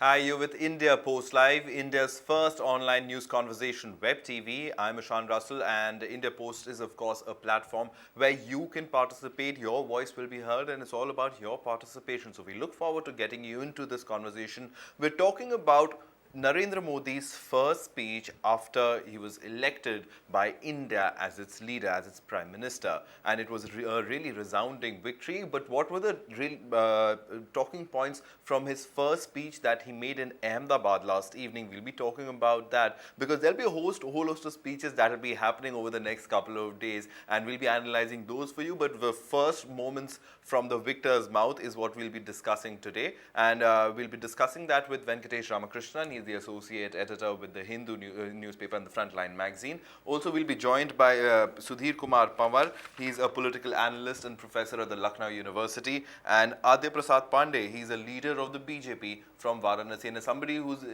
Hi, you're with India Post Live, India's first online news conversation web TV. I'm Ishan Russell, and India Post is, of course, a platform where you can participate. Your voice will be heard, and it's all about your participation. So, we look forward to getting you into this conversation. We're talking about Narendra Modi's first speech after he was elected by India as its leader, as its prime minister, and it was a really resounding victory. But what were the real talking points from his first speech that he made in Ahmedabad last evening? We'll be talking about that because there'll be a whole host of speeches that will be happening over the next couple of days, and we'll be analyzing those for you. But the first moments from the victor's mouth is what we'll be discussing today, and we'll be discussing that with Venkatesh Ramakrishnan. He's the associate editor with the Hindu newspaper and the Frontline magazine. Also, we'll be joined by Sudhir Kumar Pawar. He's a political analyst and professor at the Lucknow University, and Adya Prasad Pandey. He's a leader of the BJP from Varanasi and somebody who's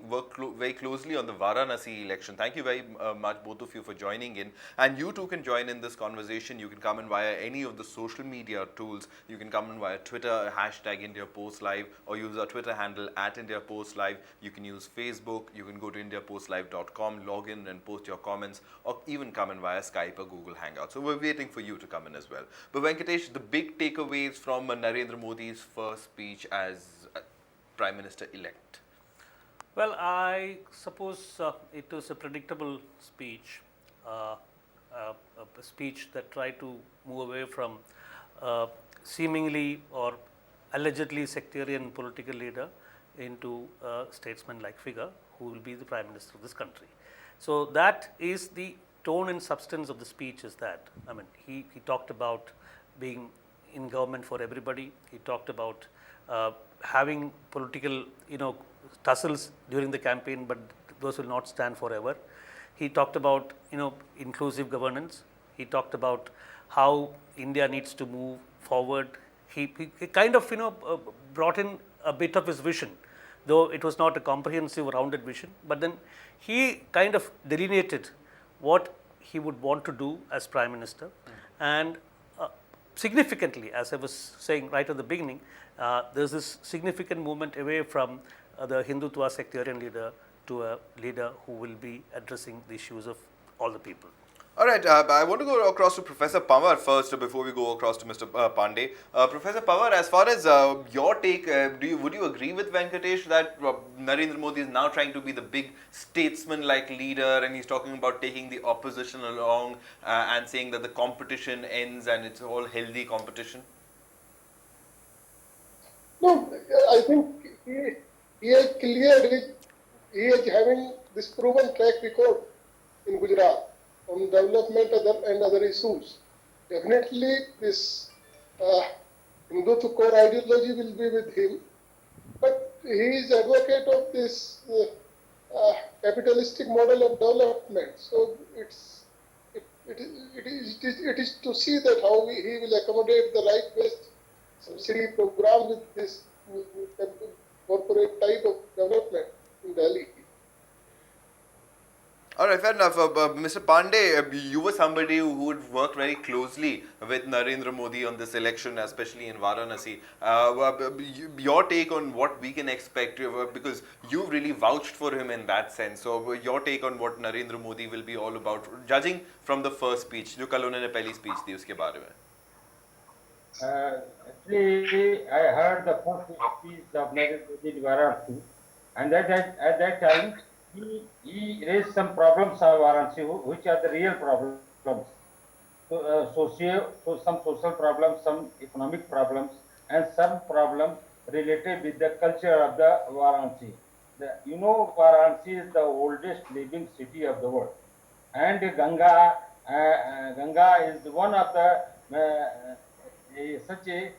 worked very closely on the Varanasi election. Thank you very much, both of you, for joining in. And you too can join in this conversation. You can come in via any of the social media tools. You can come in via Twitter, hashtag India Post Live, or use our Twitter handle at India Post Live. You can use Facebook. You can go to indiapostlive.com, log in and post your comments, or even come in via Skype or Google Hangout. So we're waiting for you to come in as well. But Venkatesh, the big takeaways from Narendra Modi's first speech as Prime Minister elect. Well, I suppose it was a predictable speech, a speech that tried to move away from seemingly or allegedly sectarian political leader into a statesman-like figure who will be the Prime Minister of this country. So that is the tone and substance of the speech. Is that, I mean, he talked about being in government for everybody. He talked about having political, tussles during the campaign, but those will not stand forever. He talked about, inclusive governance. He talked about how India needs to move forward. He kind of, brought in a bit of his vision, though it was not a comprehensive, rounded vision. But then he kind of delineated what he would want to do as Prime Minister, and significantly, as I was saying right at the beginning, there's this significant movement away from the Hindutva sectarian leader to a leader who will be addressing the issues of all the people. All right, I want to go across to Professor Pawar first before we go across to Mr. Pandey. Professor Pawar, as far as your take, would you agree with Venkatesh that Narendra Modi is now trying to be the big statesman-like leader, and he's talking about taking the opposition along and saying that the competition ends and it's all healthy competition? No, I think he has cleared it. He is having this proven track record in Gujarat on development and other issues. Definitely, this Hindutva core ideology will be with him, but he is advocate of this capitalistic model of development. So it is to see that how he will accommodate the right-based subsidy program with this corporate type of development in Delhi. All right, fair enough. Mr. Pandey, you were somebody who had worked very closely with Narendra Modi on this election, especially in Varanasi. Your take on what we can expect, because you've really vouched for him in that sense. So, your take on what Narendra Modi will be all about, judging from the first speech, जो कल उन्होंने पहली speech दी उसके बारे में. Actually, I heard the first speech of Narendra Modi in Varanasi, and at that time, he raised some problems of Varanasi, which are the real problems. So some social problems, some economic problems, and some problems related with the culture of the Varanasi. Varanasi is the oldest living city of the world, and Ganga is one of the such a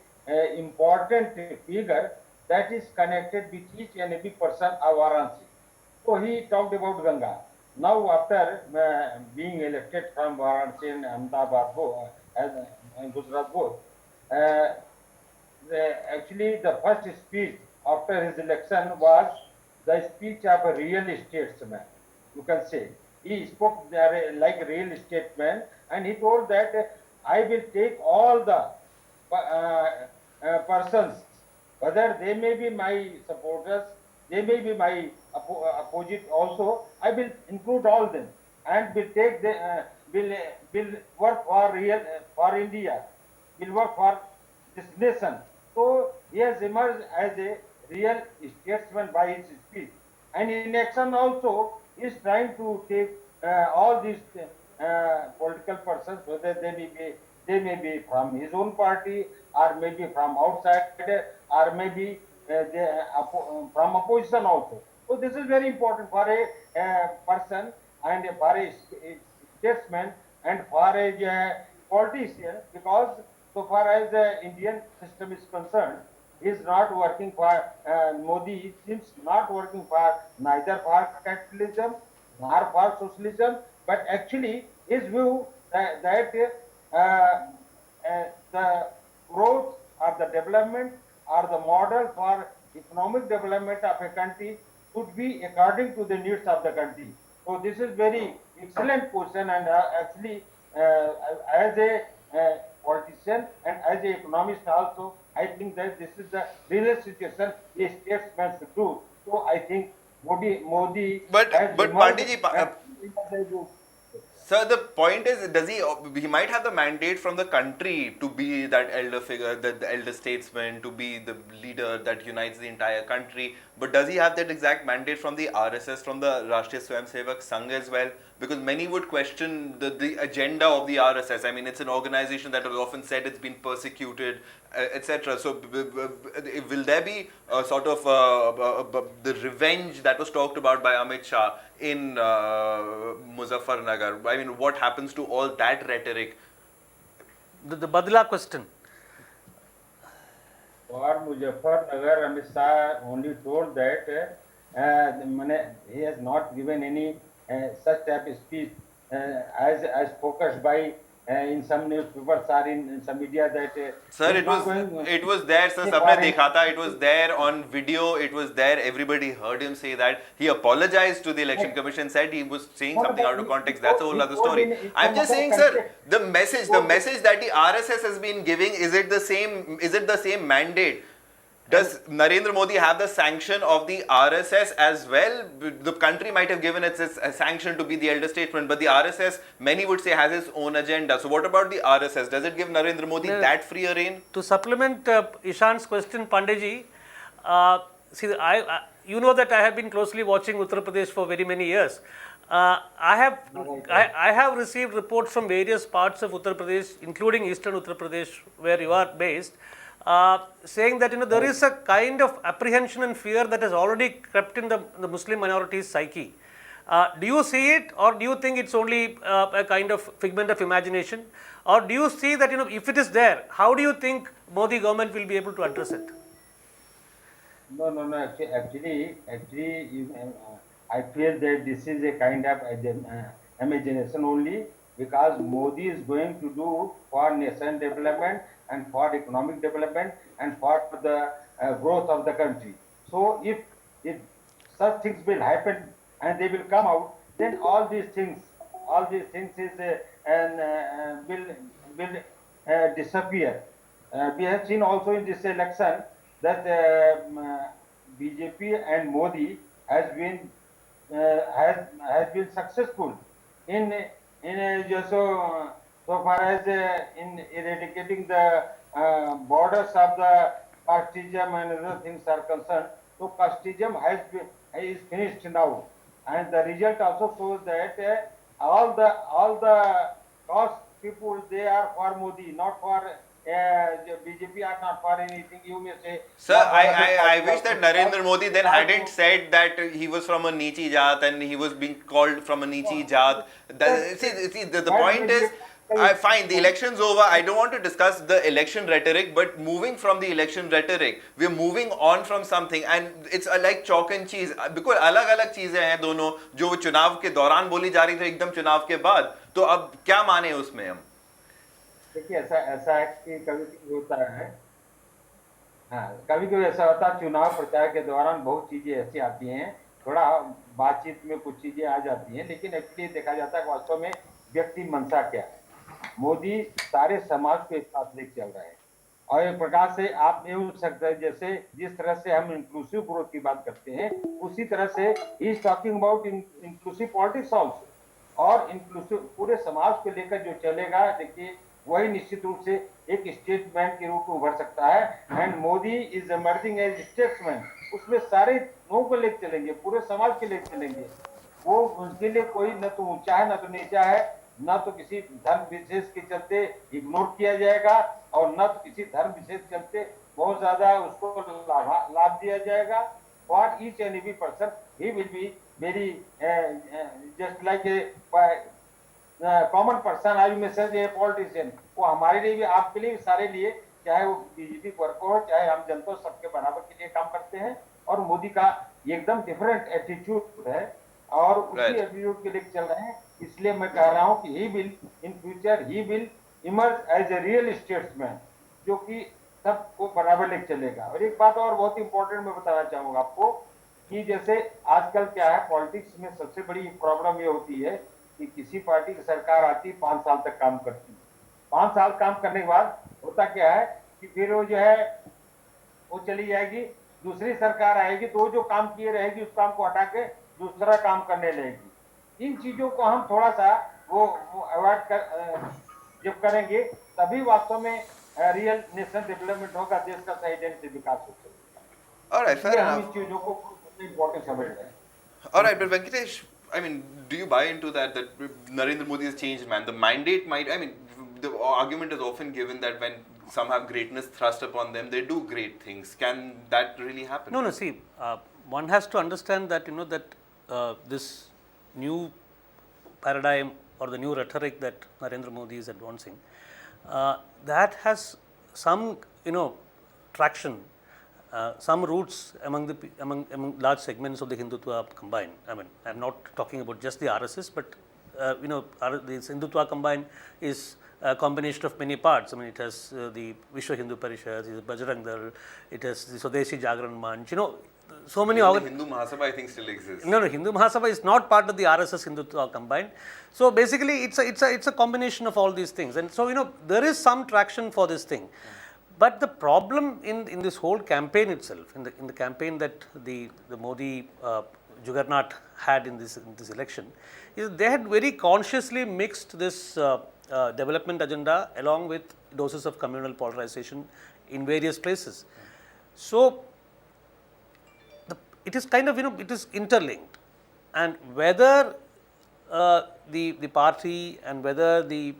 important figure that is connected with each and every person of Varanasi. So he talked about Ganga. Now, after being elected from Varanasi and Ahmedabad and Gujarat both, actually the first speech after his election was the speech of a real statesman. You can say he spoke like a real statesman, and he told that I will take all the persons, whether they may be my supporters they may be my opposite also. I will include all them and will take the will work for real for India, will work for this nation. So he has emerged as a real statesman by his speech, and in action also he is trying to take all these political persons, whether they may be from his own party or maybe from outside or maybe from opposition also. So this is very important for a person and for a statesman and for a politician, because so far as the Indian system is concerned, he is not working for Modi seems not working for neither for capitalism nor for socialism, but actually his view that the growth or the development or the model for economic development of a country should be according to the needs of the country. So this is very excellent question, and actually as a politician and as an economist also, I think that this is the real situation a statesman should do. So I think Modi But has but emerged Pandit ji, and sir, the point is, does he might have the mandate from the country to be that elder figure, the elder statesman, to be the leader that unites the entire country. But does he have that exact mandate from the RSS, from the Rashtriya Swayamsevak Sangh as well? Because many would question the agenda of the RSS. I mean, it's an organization that is often said it's been persecuted, etc. So, will there be a sort of the revenge that was talked about by Amit Shah in Muzaffarnagar? I mean, what happens to all that rhetoric? The Badla question. For Muzaffarnagar, Amit Shah only told that he has not given any such type of speech as focused by in some newspapers or in some media that Sir, he's not going, it was there, sir. Sabne dekha tha. It was there on video. It was there. Everybody heard him say that. He apologized to the election commission, said he was saying something out of context. That's a whole other story. I'm just saying, sir, the message that the RSS has been giving, is it the same? Is it the same mandate? Does Narendra Modi have the sanction of the RSS as well? The country might have given its a sanction to be the elder statesman, but the RSS, many would say, has its own agenda. So what about the RSS? Does it give Narendra Modi that free a rein? To supplement Ishan's question, Pandeyji, see, you know that I have been closely watching Uttar Pradesh for very many years. I have received reports from various parts of Uttar Pradesh, including eastern Uttar Pradesh, where you are based, saying that there is a kind of apprehension and fear that has already crept in the Muslim minority's psyche. Do you see it, or do you think it's only a kind of figment of imagination, or do you see that if it is there, how do you think Modi government will be able to address it? No. Actually, I feel that this is a kind of imagination only, because Modi is going to do for nation development and for economic development and for the growth of the country. So if such things will happen and they will come out, then all these things is will disappear. We have seen also in this election that BJP and Modi has been successful in so far as in eradicating the borders of the casteism and other things are concerned. So casteism is finished now, and the result also shows that all the caste people, they are for Modi, not for BJP, are not for anything. You may say. Sir, I wish that Narendra Modi then hadn't said that he was from a Nichi Jat and he was being called from a Nichi Jat. See, the point is, fine, the election's over. I don't want to discuss the election rhetoric, but moving from the election rhetoric, we're moving on from something, and it's like chalk and cheese. Because अलग-अलग चीजें हैं दोनों, जो चुनाव के दौरान बोली जा रही थी एकदम चुनाव के बाद. तो अब क्या माने उसमें हम? देखिए, ऐसा है कि कभी होता है, हाँ, कभी ऐसा होता है, चुनाव प्रचार के दौरान बहुत चीजें ऐसी आती हैं, थोड़ा बातचीत में कुछ चीजें आ जाती हैं, लेकिन एक्चुअली देखा जाता है वास्तव में व्यक्ति मंशा क्या है. मोदी सारे समाज को एक साथ लेकर चल रहे हैं. और एक प्रकार से आप ये हो सकता है जैसे जिस तरह से हम इंक्लूसिव ग्रोथ की बात करते हैं उसी तरह से he is talking about inclusive politics also, और इंक्लूसिव पूरे समाज को लेकर जो चलेगा, देखिए वही निश्चित रूप से एक स्टेटमैन के रूप में उभर सकता है। And Modi is emerging as statesman, उसमें सारे लोगों को लेकर चलेंगे, पूरे समाज के लेकर चलेंगे। वो उनके लिए कोई न तो ऊंचा है न तो नीचा है, न तो किसी धर्म विशेष के चलते इग्नोर किया जाएगा और न तो किसी धर्म विशेष के चलते बहुत ज्यादा उसको लाभ दिया जाएगा। For each and every person he will be very just like a common person, I message a politician. वो हमारे लिए भी, आपके लिए भी, सारे लिए, चाहे वो बीजेपी वर्क हो चाहे हम जनता, सबके बराबर के लिए काम करते हैं। और मोदी का एकदम डिफरेंट एटीट्यूड है और उसी एटीट्यूड के लिए चल रहे हैं। इसलिए मैं कह रहा हूँ कि he will in future he will emerge as a real statesman, जो कि सबको बराबर लेके चलेगा। और एक बात और बहुत इंपॉर्टेंट मैं बताना चाहूंगा आपको कि जैसे आजकल क्या है पॉलिटिक्स में सबसे बड़ी प्रॉब्लम ये होती है कि किसी पार्टी की सरकार आती 5 साल तक काम करती है। 5 साल काम करने के बाद होता क्या है कि फिर वो जो है वो चली जाएगी, दूसरी सरकार आएगी तो वो जो काम किए रहेगी उस काम को हटा के दूसरा काम करने लगेगी। इन चीजों को हम थोड़ा सा वो अवॉइड कर जब करेंगे तभी वास्तव में रियल नेशनल डेवलपमेंट होगा, देश का सही ढंग से विकास हो सकेगा। All right, fair हम enough. इस चीजों को इम्पोर्टेंट समझ रहे हैं। All right, but Venkatesh, I mean, do you buy into that Narendra Modi has changed man? The mandate might, I mean, the argument is often given that when some have greatness thrust upon them, they do great things. Can that really happen? No, no. See, one has to understand that that this new paradigm or the new rhetoric that Narendra Modi is advancing, that has some traction, some roots among large segments of the Hindutva combined. I mean, I am not talking about just the RSS, but this Hindutva combined is a combination of many parts. I mean, it has the Vishwa Hindu Parishad, it has Bajrang Dal, it has the Swadeshi Jagran Manch. So many. The Hindu Mahasabha, I think, still exists. No, Hindu Mahasabha is not part of the RSS Hindutva combined. So basically, it's a combination of all these things, and so there is some traction for this thing. But the problem in this whole campaign itself, in the campaign that the Modi juggernaut had in this election, is they had very consciously mixed this development agenda along with doses of communal polarization in various places. So it is kind of it is interlinked, and whether the party and whether the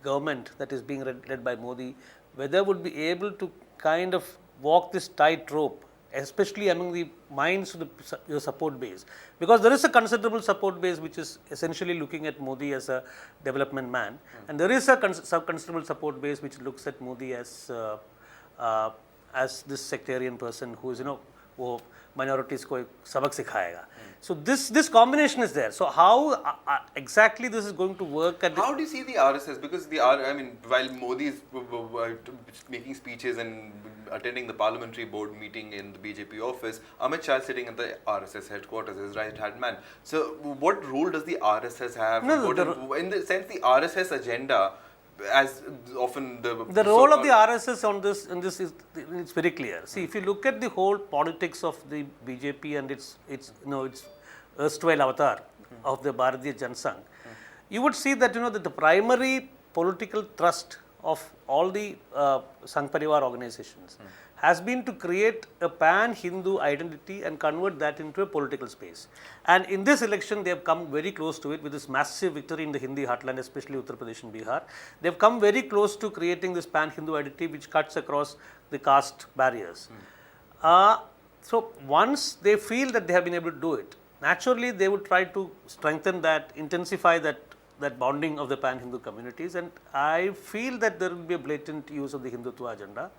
government that is being led by Modi, whether would be able to kind of walk this tightrope, especially among the minds of the support base, because there is a considerable support base which is essentially looking at Modi as a development man, and there is a considerable support base which looks at Modi as this sectarian person who is वो minorities को सबक सिखाएगा. So this combination is there. So how exactly this is going to work? How do you see the RSS? Because I mean, while Modi is making speeches and attending the parliamentary board meeting in the BJP office, Amit Shah is sitting at the RSS headquarters, his right-hand man. So what role does the RSS have? In the sense, the RSS agenda, as often the role of the RSS on this is it's very clear. See, if you look at the whole politics of the BJP and its erstwhile avatar of the Bharatiya Janasangh, you would see that that the primary political thrust of all the Sangh Parivar organizations has been to create a pan-Hindu identity and convert that into a political space. And in this election, they have come very close to it with this massive victory in the Hindi heartland, especially Uttar Pradesh and Bihar. They have come very close to creating this pan-Hindu identity which cuts across the caste barriers. So once they feel that they have been able to do it, naturally they would try to strengthen that, intensify that bonding of the pan-Hindu communities, and I feel that there will be a blatant use of the Hindutva agenda,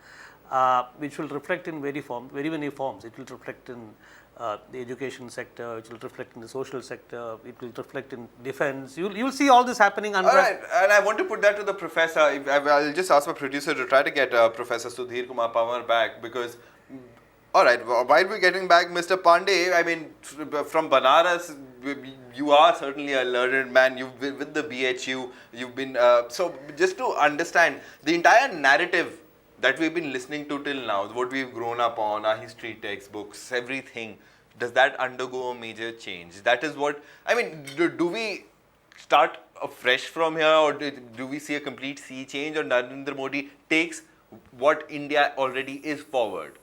which will reflect in very many forms. It will reflect in the education sector, it will reflect in the social sector, it will reflect in defense. You will see all this happening. All right, and I want to put that to the professor. I'll just ask my producer to try to get Professor Sudhir Kumar Pawar back, because all right, while we're getting back, Mr. Pandey, I mean, from Banaras, you are certainly a learned man. You've been with the BHU, you've been, so just to understand the entire narrative that we've been listening to till now, what we've grown up on, our history textbooks, everything, does that undergo a major change? That is what, I mean, do we start afresh from here, or do we see a complete sea change, or Narendra Modi takes what India already is forward?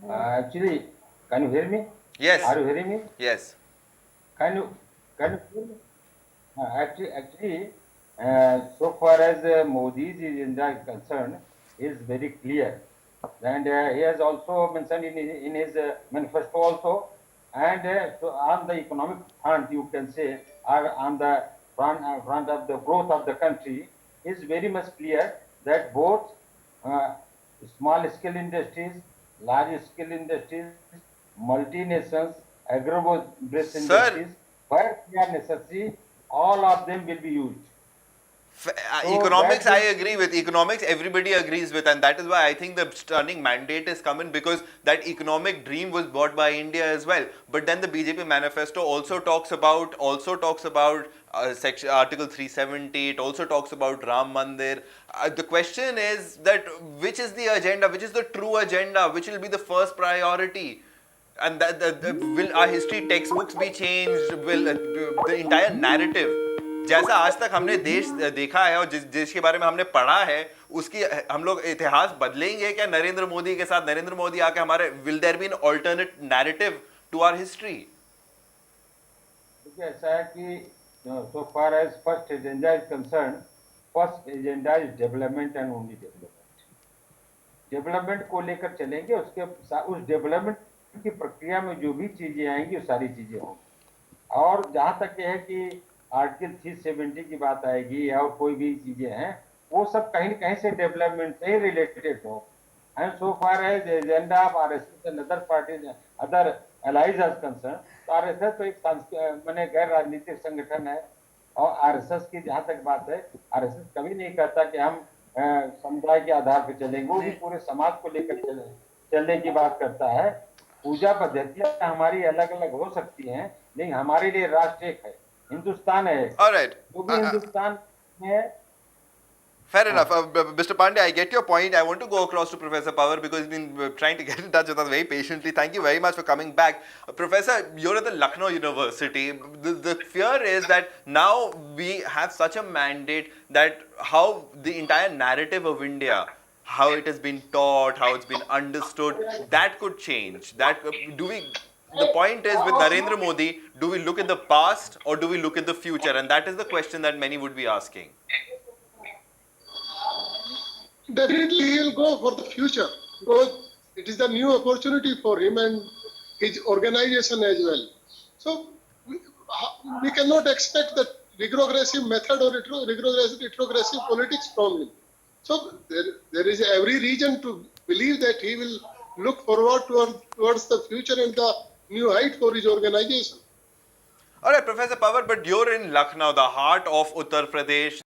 Actually, can you hear me? Yes. Are you hearing me? Yes. Can you hear me? So far as Modi's agenda is concerned, is very clear, and he has also mentioned in his manifesto also, and on the economic front, you can say, or on the front of the growth of the country, is very much clear that both uh, small scale industries, large scale industries, multinationals, agro-based Sir, industries, where they are necessary, all of them will be used. So Economics, that I will, agree with. Economics, everybody agrees with, and that is why I think the stunning mandate is coming, because that economic dream was bought by India as well. But then the BJP manifesto also talks about section Article 370. It also talks about Ram Mandir. The question is that which is the agenda, which is the true agenda, which will be the first priority, and will our history textbooks be changed? Will the entire narrative, जैसा आज तक हमने देश देखा है और जिस देश के बारे में हमने पढ़ा है, उसकी हम लोग इतिहास बदलेंगे क्या नरेंद्र मोदी के साथ? नरेंद्र मोदी आके हमारे, will there be an alternate narrative to our history? देखिए ऐसा है कि so far as first agenda is concerned, first agenda is development and only development. Development को लेकर चलेंगे, उस डेवलपमेंट की प्रक्रिया में जो भी चीजें आएंगी वो सारी चीजें होंगी। और जहां तक ये है कि आर्टिकल 370 की बात आएगी या और कोई भी चीजें हैं, वो सब कहीं न कहीं से डेवलपमेंट से ही रिलेटेड हो। And so far as agenda of RSS and other parties, other allies as concerned, तो आरएसएस तो एक माने गैर राजनीतिक संगठन है, और आरएसएस की जहां तक बात है, आरएसएस कभी नहीं कहता कि हम समुदाय के आधार पर चलेंगे, वो भी पूरे समाज को लेकर चलने की बात करता है। पूजा पद्धतियां हमारी अलग अलग हो सकती हैं, लेकिन हमारे लिए राष्ट्र एक है, हिंदुस्तान है। All right. जो भी हिंदुस्तान में Fair enough. Mr. Pandey, I get your point. I want to go across to Professor Power because he's been trying to get in touch with us very patiently. Thank you very much for coming back. Professor, you're at the Lucknow University. The fear is that now we have such a mandate that how the entire narrative of India, how it has been taught, how it's been understood, that could change. The point is with Narendra Modi, do we look at the past or do we look at the future? And that is the question that many would be asking. Definitely he will go for the future, because it is the new opportunity for him and his organization as well. So we cannot expect that retrogressive method or retrogressive politics from him. So there is every reason to believe that he will look forward towards the future and the new height for his organization. All right, Professor Pawar, but you're in Lucknow, the heart of Uttar Pradesh.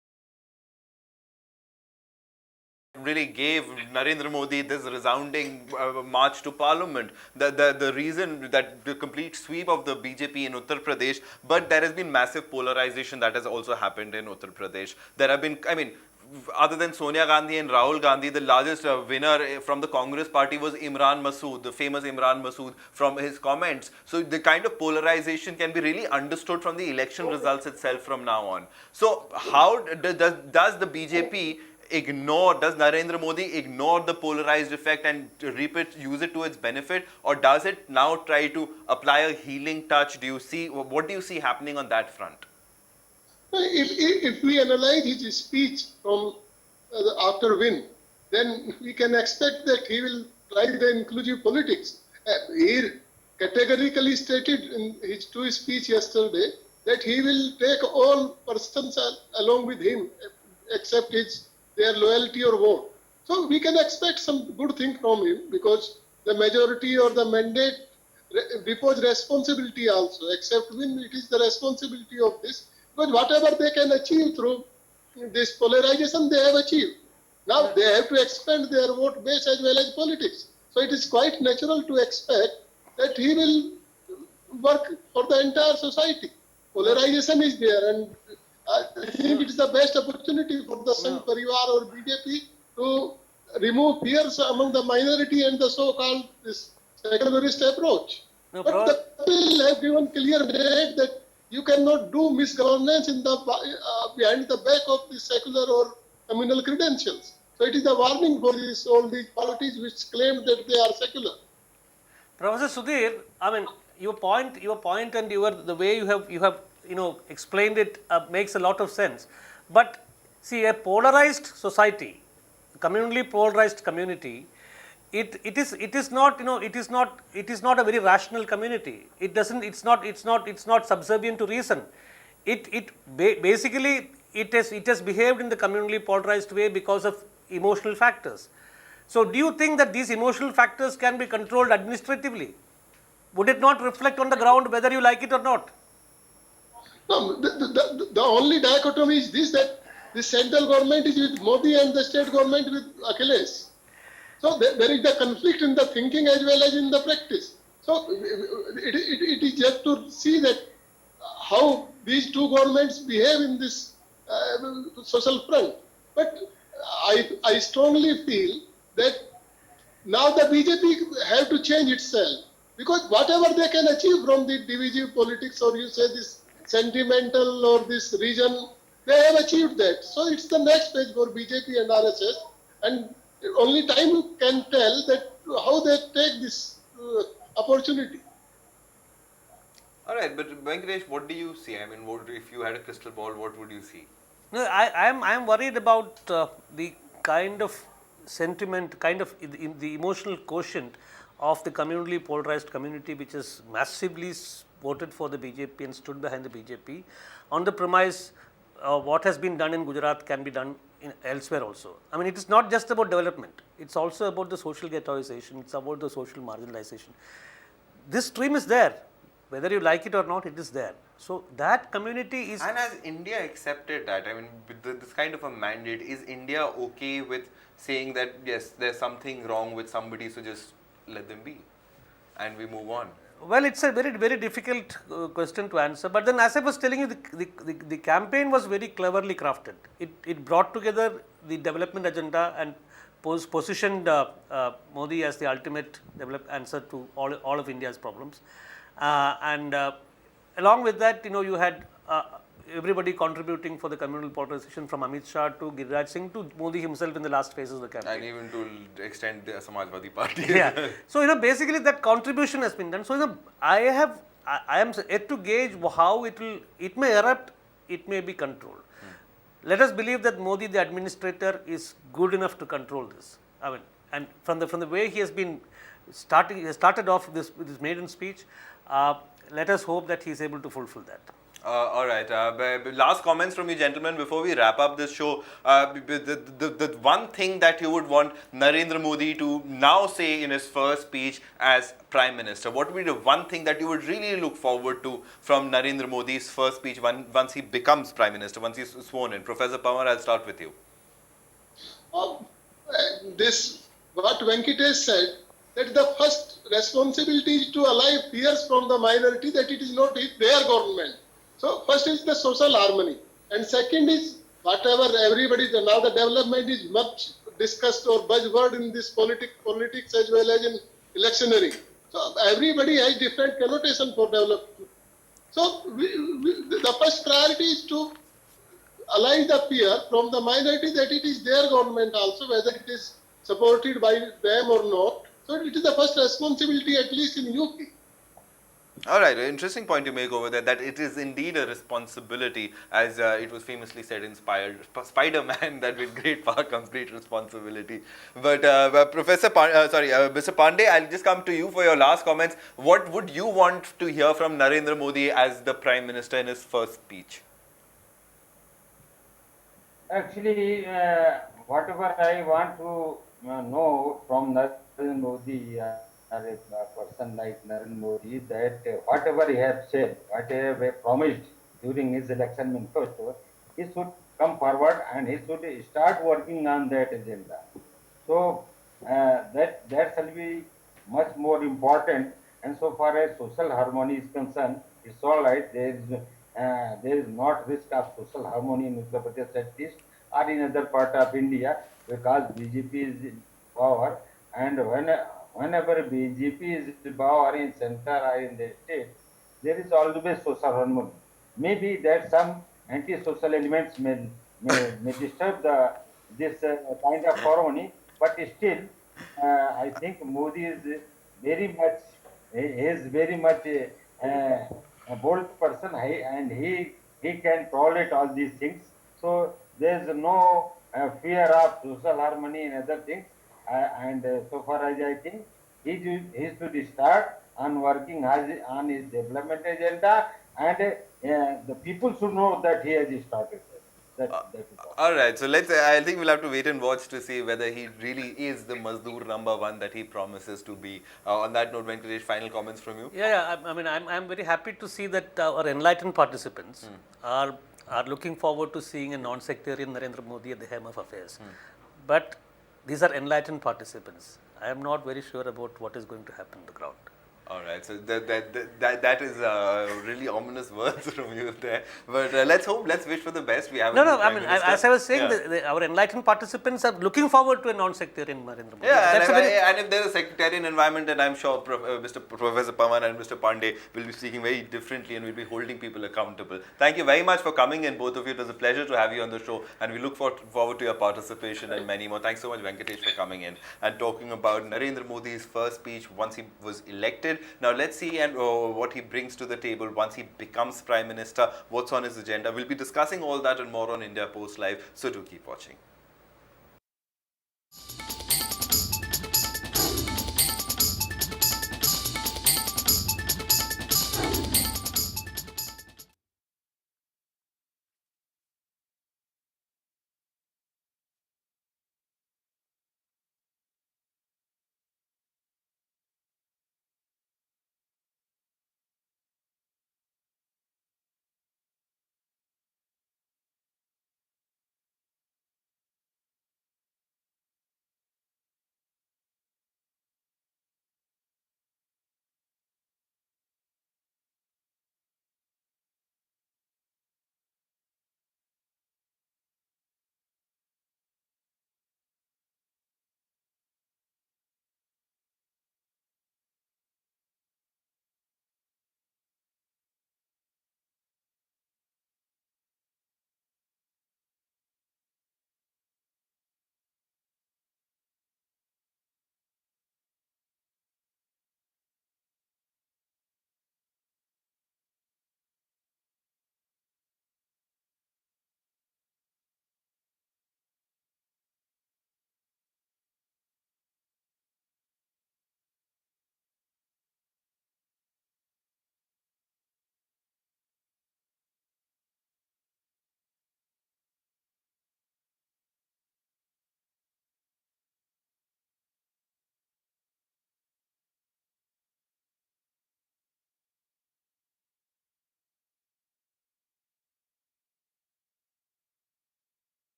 Really gave Narendra Modi this resounding march to parliament, the reason that the complete sweep of the BJP in Uttar Pradesh. But there has been massive polarization that has also happened in Uttar Pradesh. There have been, I mean, other than Sonia Gandhi and Rahul Gandhi, the largest winner from the Congress party was Imran Masood, the famous Imran Masood, from his comments. So the kind of polarization can be really understood from the election results itself from now on. So how does the BJP does Narendra Modi ignore the polarized effect and use it to its benefit, or does it now try to apply a healing touch? What do you see happening on that front? If we analyze his speech from after win, then we can expect that he will try the inclusive politics. He categorically stated in his speech yesterday that he will take all persons along with him, except their loyalty or vote. So we can expect some good thing from him, because the majority or the mandate repose responsibility also. Except when it is the responsibility of this, because whatever they can achieve through this polarization, they have achieved. Now they have to expand their vote base as well as politics. So it is quite natural to expect that he will work for the entire society. polarization is there, and I think it is the best opportunity for the Sangh Parivar or BJP to remove fears among the minority and the so-called this secularist approach. No, But the people have given clear mandate that you cannot do misgovernance in the behind the back of the secular or communal credentials. So it is a warning for all these parties which claim that they are secular. Professor Sudhir, I mean, your point, and the way you have explained it makes a lot of sense. But see, a polarized society, communally polarized community, it is not it is not a very rational community. It's not subservient to reason. Basically it has behaved in the communally polarized way because of emotional factors. So do you think that these emotional factors can be controlled administratively? Would it not reflect on the ground whether you like it or not? No, the only dichotomy is this, that the central government is with Modi and the state government with Akhilesh. So there is the conflict in the thinking as well as in the practice. So it is just to see that how these two governments behave in this social front. But I strongly feel that now the BJP have to change itself, because whatever they can achieve from the divisive politics, or you say this sentimental or this region, they have achieved that. So it's the next page for BJP and RSS, and only time can tell that how they take this opportunity. All right, but Venkatesh, what do you see? I mean, what, if you had a crystal ball, what would you see? No, I am worried about the kind of sentiment, the emotional quotient of the communally polarized community, which has massively voted for the BJP and stood behind the BJP, on the premise what has been done in Gujarat can be done elsewhere also. I mean, it is not just about development; it's also about the social ghettoization. It's about the social marginalization. This stream is there, whether you like it or not. It is there. So that community is. And has India accepted that? I mean, with this kind of a mandate, is India okay with saying that yes, there's something wrong with somebody, so just let them be, and we move on? Well, it's a very difficult question to answer. But then, as I was telling you, the campaign was very cleverly crafted. It brought together the development agenda and positioned Modi as the ultimate answer to all of India's problems. And along with that, you had everybody contributing for the communal polarization, from Amit Shah to Giriraj Singh to Modi himself in the last phases of the campaign. And even to extend the Samajwadi Party. Yeah. So, basically that contribution has been done. So, I am yet to gauge how it may erupt, it may be controlled. Let us believe that Modi, the administrator, is good enough to control this. I mean, and from the way he has been started off with this maiden speech, let us hope that he is able to fulfill that. All right. Last comments from you, gentlemen, before we wrap up this show. The one thing that you would want Narendra Modi to now say in his first speech as Prime Minister, what would be the one thing that you would really look forward to from Narendra Modi's first speech once he becomes Prime Minister, once he's sworn in? Professor Pawar, I'll start with you. What Venkatesh said, that the first responsibility is to allay fears from the minority that it is not their government. So first is the social harmony, and second is whatever everybody, now the development is much discussed or buzzword in this politics as well as in electioneering. So everybody has different connotation for development. So the first priority is to allay the fear from the minority that it is their government also, whether it is supported by them or not. So it is the first responsibility, at least in UP. All right, interesting point you make over there, that it is indeed a responsibility, as it was famously said in Spider-Man, that with great power comes great responsibility. But Mr. Pandey, I'll just come to you for your last comments. What would you want to hear from Narendra Modi as the Prime Minister in his first speech? Actually, whatever I want to know from Narendra Modi, a person like Narendra Modi, that whatever he has said, whatever he promised during his election manifesto, he should come forward and he should start working on that agenda. So that shall be much more important. And so far as social harmony is concerned, it's all right. There is there is not risk of social harmony in Uttar Pradesh at least or in other part of India because BJP is in power, and whenever BJP is in power in center or in the state, there is always social harmony. Maybe that some anti-social elements may disturb this kind of harmony, but still, I think Modi is very much he is very much a bold person, and he can tolerate all these things. So there is no fear of social harmony and other things. And so far as I think, he should start on working on his development agenda, and the people should know that he has started that. That is all. All right, so I think we'll have to wait and watch to see whether he really is the Mazdoor number one that he promises to be. On that note, Venkatesh, final comments from you? Yeah, I mean, I'm very happy to see that our enlightened participants are looking forward to seeing a non-sectarian Narendra Modi at the helm of affairs. But these are enlightened participants. I am not very sure about what is going to happen on the ground. All right, so that is really ominous words from you there. But let's wish for the best. We have No, I mean, as I was saying, yeah. our enlightened participants are looking forward to a non-sectarian Narendra Modi. Yeah, That's and if there's a sectarian environment, then I'm sure Mr. Professor Pawan and Mr. Pandey will be speaking very differently and will be holding people accountable. Thank you very much for coming in, both of you. It was a pleasure to have you on the show, and we look forward to your participation and many more. Thanks so much, Venkatesh, for coming in and talking about Narendra Modi's first speech once he was elected. Now let's see and what he brings to the table once he becomes Prime Minister, what's on his agenda. We'll be discussing all that and more on India Post Live, so do keep watching.